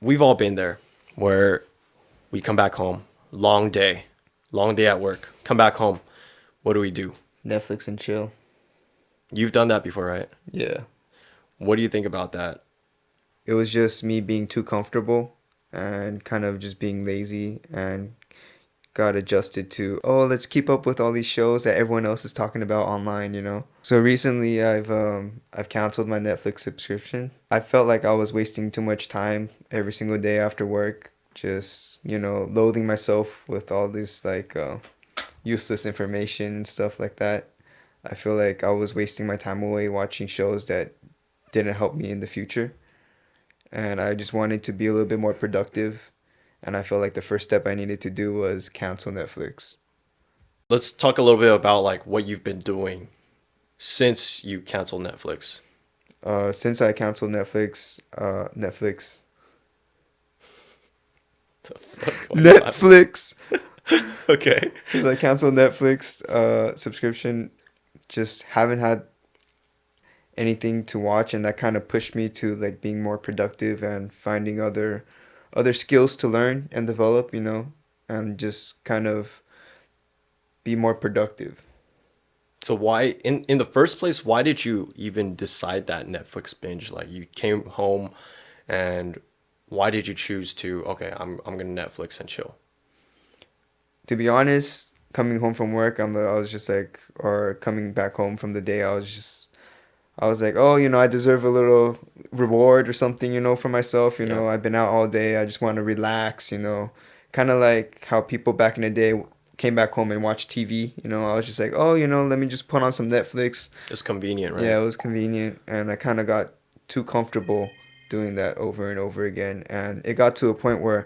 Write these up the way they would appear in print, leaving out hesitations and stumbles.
we've all been there where we come back home, long day at work, come back home. What do we do? Netflix and chill. You've done that before, right? Yeah. What do you think about that? It was just me being too comfortable and kind of just being lazy and got adjusted to, oh, let's keep up with all these shows that everyone else is talking about online. So recently I've canceled my Netflix subscription. I felt like I was wasting too much time every single day after work, just, loathing myself with all this useless information and stuff like that. I feel like I was wasting my time away watching shows that didn't help me in the future. And I just wanted to be a little bit more productive. And I felt like the first step I needed to do was cancel Netflix. Let's talk a little bit about like what you've been doing since you canceled Netflix. Since I canceled Netflix, The fuck going on? Netflix. Okay. Since I canceled Netflix subscription, just haven't had anything to watch, and that kind of pushed me to like being more productive and finding other skills to learn and develop, and just kind of be more productive. So why in the first place, why did you even decide that Netflix binge? Like you came home and why did you choose to, okay, I'm gonna Netflix and chill? To be honest, coming home from work, I was just like, or coming back home from the day, I was like, oh, I deserve a little reward or something, for myself. Yeah. I've been out all day. I just want to relax. Kind of like how people back in the day came back home and watched TV. I was just like, oh, let me just put on some Netflix. It's convenient, Yeah, right? it was convenient. And I kind of got too comfortable doing that over and over again. And it got to a point where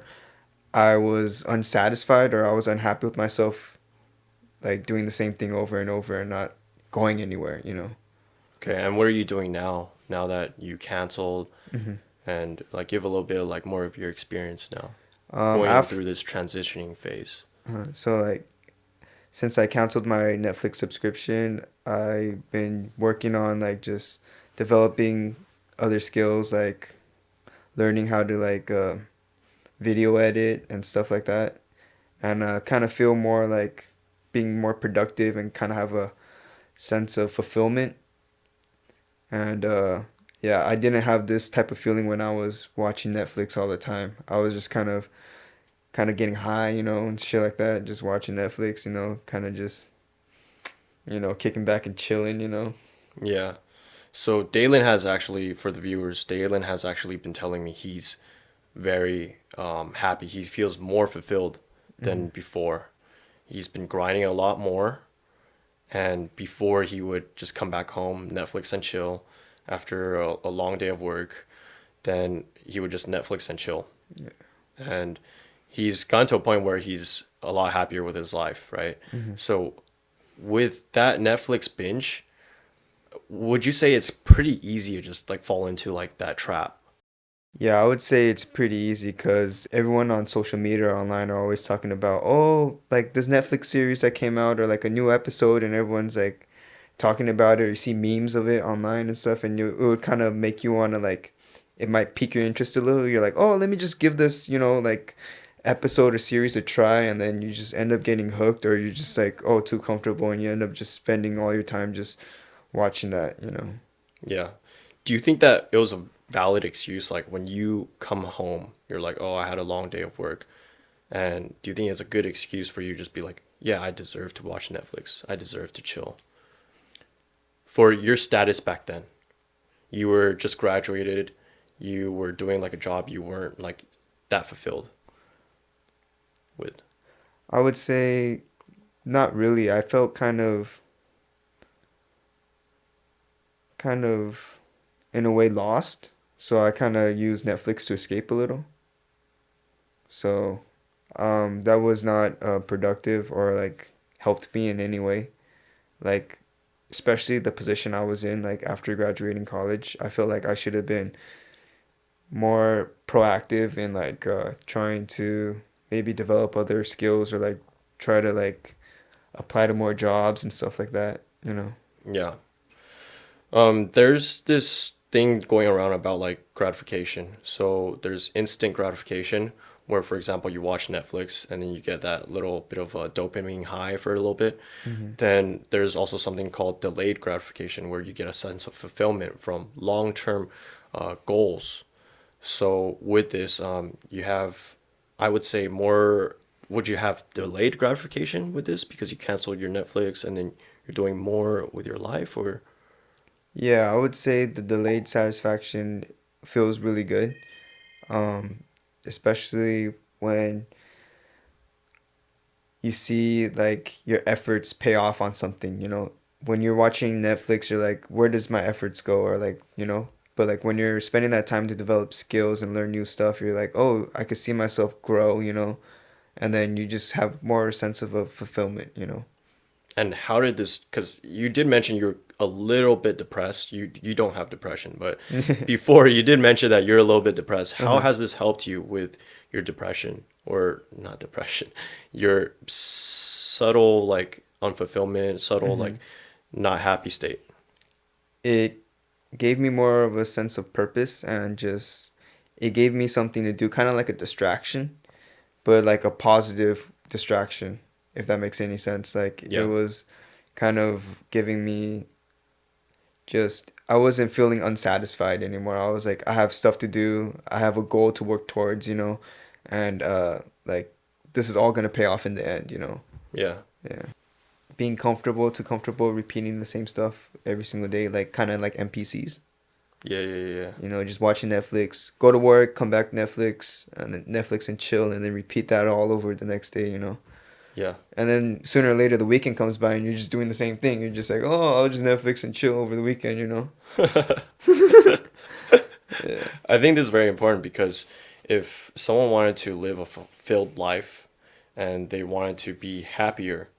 I was unsatisfied or I was unhappy with myself, like doing the same thing over and over and not going anywhere. Okay, and what are you doing now? Now that you canceled hmm and like give a little bit of like more of your experience now, going After, through this transitioning phase. so like since I canceled my Netflix subscription, I've been working on like just developing other skills, like learning how to video edit and stuff like that, and kind of feel more like being more productive and kind of have a sense of fulfillment. And yeah, I didn't have this type of feeling when I was watching Netflix all the time. I was just kind of getting high, and shit like that, just watching Netflix, kind of just kicking back and chilling. Yeah. So Dalan has actually, for the viewers, Dalan has actually been telling me he's very happy. He feels more fulfilled hmm than before. He's been grinding a lot more, and before he would just come back home, Netflix and chill after a long day of work. Then he would just Netflix and chill. Yeah. And he's gotten to a point where he's a lot happier with his life, right? hmm So with that Netflix binge, would you say it's pretty easy to just like fall into like that trap? Yeah, I would say it's pretty easy because everyone on social media or online are always talking about, oh, like this Netflix series that came out or like a new episode, and everyone's like talking about it, or you see memes of it online and stuff, and it would kind of make you want to like, it might pique your interest a little. You're like, oh, let me just give this, like episode or series a try, and then you just end up getting hooked, or you're just like, oh, too comfortable, and you end up just spending all your time just watching that. Yeah. Do you think that it was a valid excuse? Like when you come home, you're like, oh, I had a long day of work. And do you think it's a good excuse for you to just be like, yeah, I deserve to watch Netflix. I deserve to chill. For your status back then, you were just graduated, you were doing like a job you weren't like that fulfilled with. I would say not really. I felt kind of in a way lost. So I kind of used Netflix to escape a little. So that was not productive or like helped me in any way. Like especially the position I was in, like after graduating college, I felt like I should have been more proactive in trying to maybe develop other skills or like try to like apply to more jobs and stuff like that. Yeah. There's this. thing going around about like gratification. So there's instant gratification, where, for example, you watch Netflix and then you get that little bit of a dopamine high for a little bit. Mm-hmm. Then there's also something called delayed gratification, where you get a sense of fulfillment from long-term goals. So with this, you have, I would say, more. Would you have delayed gratification with this because you canceled your Netflix and then you're doing more with your life, or Yeah, I would say the delayed satisfaction feels really good. Um, Especially when you see like your efforts pay off on something, you know. When you're watching Netflix, you're like, where does my efforts go? Or like, you know, but like when you're spending that time to develop skills and learn new stuff, you're like, oh, I could see myself grow, you know. And then you just have more sense of a fulfillment, you know. and how did this? Because you did mention you're a little bit depressed. You don't have depression, but before you did mention that you're a little bit depressed. How Uh-huh. has this helped you with your depression, or not depression, your subtle like unfulfillment, subtle Hmm. like not happy state? It gave me more of a sense of purpose and just it gave me something to do, kind of like a distraction, but like a positive distraction, if that makes any sense. Like it Yeah. was kind of giving me just I wasn't feeling unsatisfied anymore. I was like I have stuff to do. I have a goal to work towards, you know, and like this is all going to pay off in the end, you know. Yeah. Yeah. Being comfortable to comfortable repeating the same stuff every single day, like kind of like NPCs. Yeah. Yeah. Yeah. Yeah. You know, just watching Netflix, go to work, come back Netflix, and then Netflix and chill, and then repeat that all over the next day, you know. Yeah. And then sooner or later, the weekend comes by, and you're just doing the same thing. You're just like, oh, I'll just Netflix and chill over the weekend, you know. Yeah. I think this is very important because if someone wanted to live a fulfilled life and they wanted to be happier,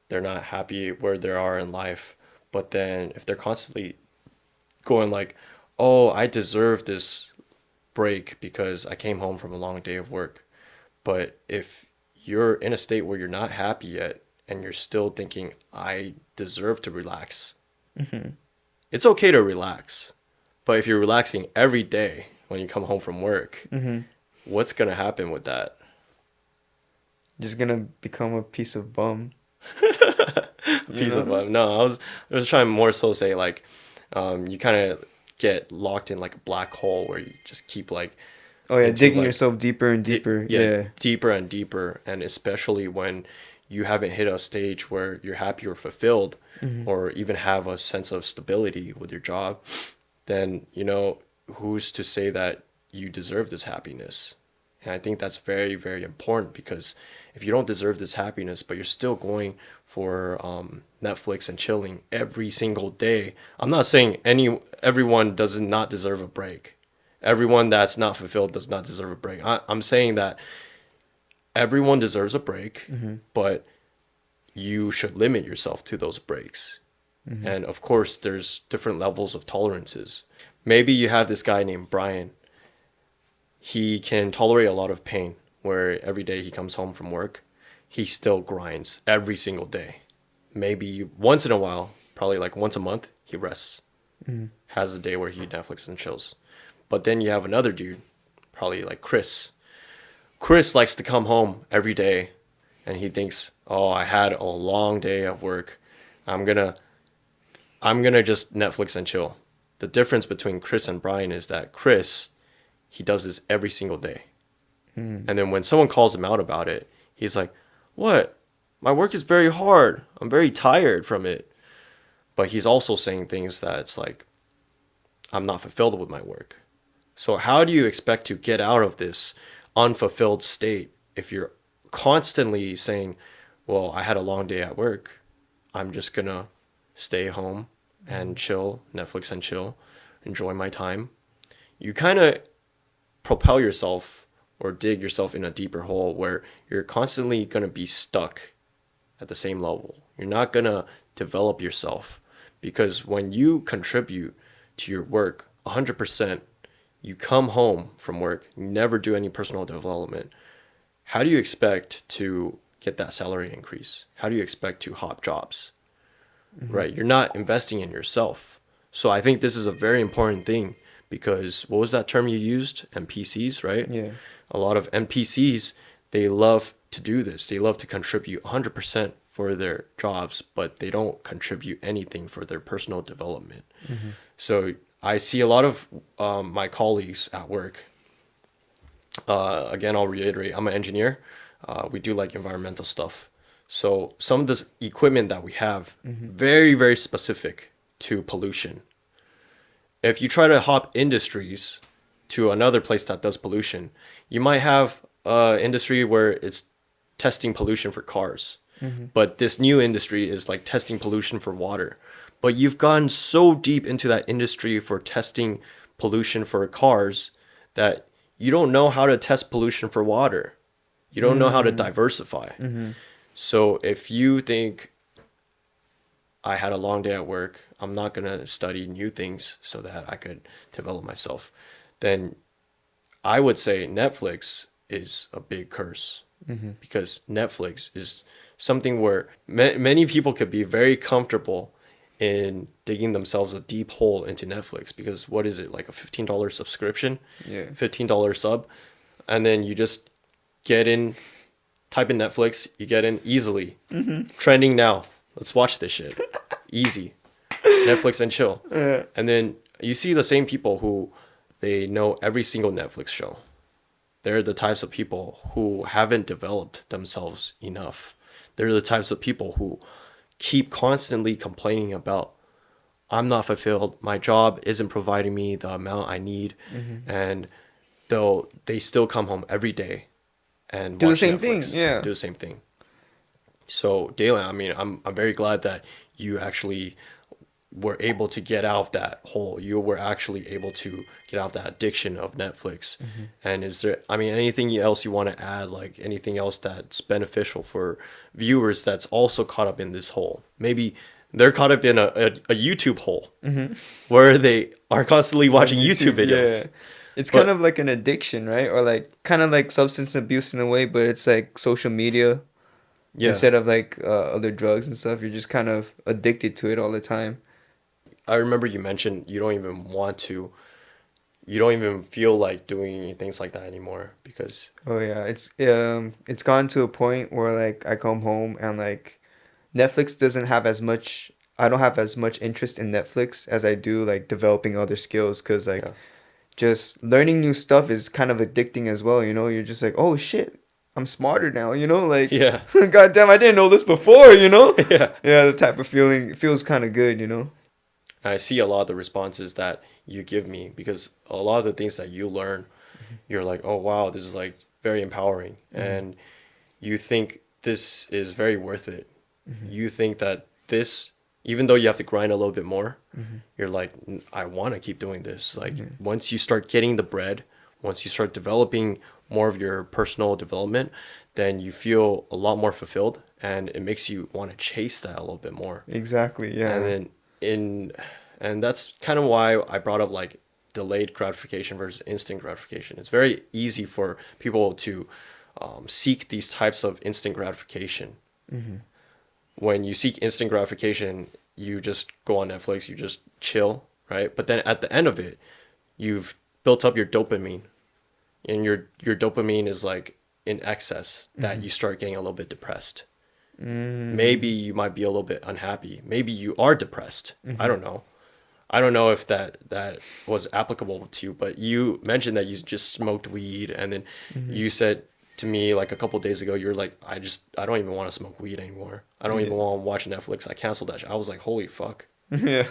they're not happy where they are in life. But then if they're constantly going like, "Oh, I deserve this break because I came home from a long day of work." But if you're in a state where you're not happy yet and you're still thinking, "I deserve to relax," Hmm. it's okay to relax. But if you're relaxing every day when you come home from work, Hmm. what's gonna happen with that? Just gonna become a piece of bum, you Piece of know? no, I was trying more so say like, you kind of get locked in like a black hole where you just keep like Oh yeah, into digging like yourself deeper and deeper. yeah, Yeah. deeper and deeper, and especially when you haven't hit a stage where you're happy or fulfilled, Hmm. or even have a sense of stability with your job, then who's to say that you deserve this happiness? And I think that's very, very important because if you don't deserve this happiness, but you're still going for Netflix and chilling every single day, I'm not saying everyone does not deserve a break. Everyone that's not fulfilled does not deserve a break. I'm saying that everyone deserves a break, Hmm. but you should limit yourself to those breaks. Hmm. And of course, there's different levels of tolerances. Maybe you have this guy named Brian. He can tolerate a lot of pain, where every day he comes home from work, he still grinds every single day. Maybe once in a while, probably like once a month, he rests, Hmm. has a day where he Netflix and chills. But then you have another dude, probably like Chris. Chris likes to come home every day and he thinks, "Oh, I had a long day of work. I'm going to just Netflix and chill." The difference between Chris and Brian is that Chris, he does this every single day. Hmm. And then when someone calls him out about it, he's like, "What? My work is very hard. I'm very tired from it." But he's also saying things that it's like, "I'm not fulfilled with my work." So how do you expect to get out of this unfulfilled state if you're constantly saying, "Well, I had a long day at work. I'm just gonna stay home and chill, Netflix and chill, enjoy my time." You kind of propel yourself or dig yourself in a deeper hole where you're constantly gonna be stuck at the same level. You're not gonna develop yourself because when you contribute to your work 100%, you come home from work, you never do any personal development. How do you expect to get that salary increase? How do you expect to hop jobs? Hmm. Right? You're not investing in yourself. So I think this is a very important thing because what was that term you used? NPCs, right? Yeah. A lot of NPCs, they love to do this. They love to contribute 100% for their jobs, but they don't contribute anything for their personal development. Mm-hmm. So I see a lot of my colleagues at work. Again, I'll reiterate, I'm an engineer. We do like environmental stuff. So some of this equipment that we have, Mm-hmm. very, very specific to pollution. If you try to hop industries to another place that does pollution, you might have industry where it's testing pollution for cars. Mm-hmm. But this new industry is like testing pollution for water. But you've gone so deep into that industry for testing pollution for cars that you don't know how to test pollution for water. You don't know how to diversify. Mm-hmm. So if you think I had a long day at work, I'm not going to study new things so that I could develop myself, then I would say Netflix is a big curse Mm-hmm. because Netflix is something where many people could be very comfortable in digging themselves a deep hole into Netflix because what is it, like a $15 subscription, Yeah. $15 sub, and then you just get in, type in Netflix, you get in easily. Trending now. Let's watch this shit. Easy. Netflix and chill. Yeah. And then you see the same people who they know every single Netflix show. They're the types of people who haven't developed themselves enough. They're the types of people who keep constantly complaining about, I'm not fulfilled. My job isn't providing me the amount I need. Mm-hmm. And though they still come home every day and Do the watch same thing. Netflix, Yeah. do the same thing. So, Dalan, I mean, I'm very glad that you actually were able to get out of that hole. You were actually able to get out of that addiction of Netflix. Mm-hmm. And is there, I mean, anything else you want to add, like anything else that's beneficial for viewers that's also caught up in this hole? Maybe they're caught up in a YouTube hole Mm-hmm. where they are constantly On watching YouTube videos. yeah. It's kind But of like an addiction, right? Or like kind of like substance abuse in a way, but it's like social media yeah, instead of like other drugs and stuff. You're just kind of addicted to it all the time. I remember you mentioned you don't even want to, you don't even feel like doing things like that anymore because, Oh yeah, it's gotten to a point where like I come home and like Netflix doesn't have as much. I don't have as much interest in Netflix as I do like developing other skills because like yeah, just learning new stuff is kind of addicting as well. You know, you're just like, oh shit, I'm smarter now. You know, like, yeah, god damn, I didn't know this before. You know, yeah. yeah, the type of feeling it feels kind of good. You know. I see a lot of the responses that you give me because a lot of the things that you learn, you're like, oh wow, this is like very empowering. Mm-hmm. And you think this is very worth it. You think that this, even though you have to grind a little bit more, Mm-hmm. you're like, I want to keep doing this." Like Yeah. once you start getting the bread, once you start developing more of your personal development, then you feel a lot more fulfilled and it makes you want to chase that a little bit more. Exactly. And Yeah. then in and that's kind of why I brought up like delayed gratification versus instant gratification. It's very easy for people to seek these types of instant gratification. Mm-hmm. When you seek instant gratification, you just go on Netflix, you just chill, right? But then at the end of it, you've built up your dopamine, and your dopamine is like in excess that Mm-hmm. you start getting a little bit depressed. Maybe Mm-hmm. you might be a little bit unhappy. Maybe you are depressed. I Mm-hmm. don't know. I don't know if that was applicable to you, but you mentioned that you just smoked weed, and then Mm-hmm. you said to me like a couple days ago, you're like, I don't even want to smoke weed anymore. I don't even Yeah. want to watch Netflix. I canceled that shit. I was like, holy fuck. Yeah.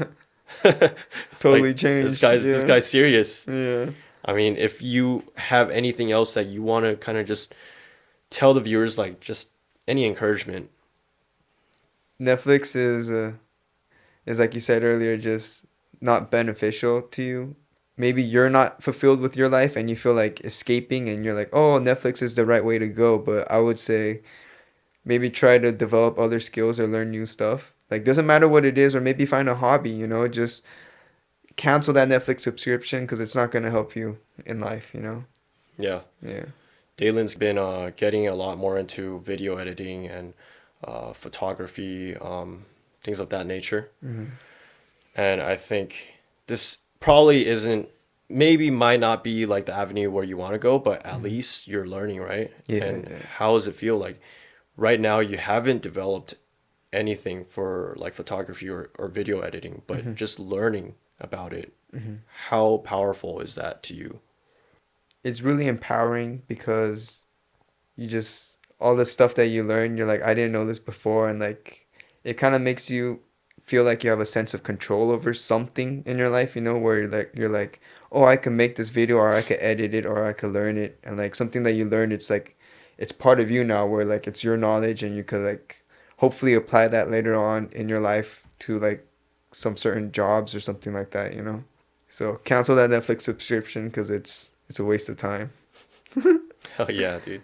Like Totally changed. this Yeah. guy's serious. Yeah. I mean, if you have anything else that you want to kind of just tell the viewers, like just any encouragement. Netflix is like you said earlier, just not beneficial to you. Maybe you're not fulfilled with your life and you feel like escaping and you're like, oh, Netflix is the right way to go. But I would say maybe try to develop other skills or learn new stuff. Like, doesn't matter what it is, or maybe find a hobby, you know, just cancel that Netflix subscription because it's not going to help you in life, you know? Yeah. Yeah. Dalen's been getting a lot more into video editing and photography, things of that nature. Hmm. And I think this probably isn't, maybe might not be like the avenue where you want to go, but at Mhm. least you're learning, right? Yeah, And yeah. how does it feel like right now you haven't developed anything for like photography or video editing, but Hmm. just learning about it? Hmm. How powerful is that to you? It's really empowering because you just all the stuff that you learn, you're like, I didn't know this before, and like it kind of makes you feel like you have a sense of control over something in your life, where you're like, oh, I can make this video, or I could edit it, or I could learn it, and like something that you learn, it's like it's part of you now, where like it's your knowledge, and you could like hopefully apply that later on in your life to like some certain jobs or something like that. So cancel that Netflix subscription because it's a waste of time. Hell yeah, dude.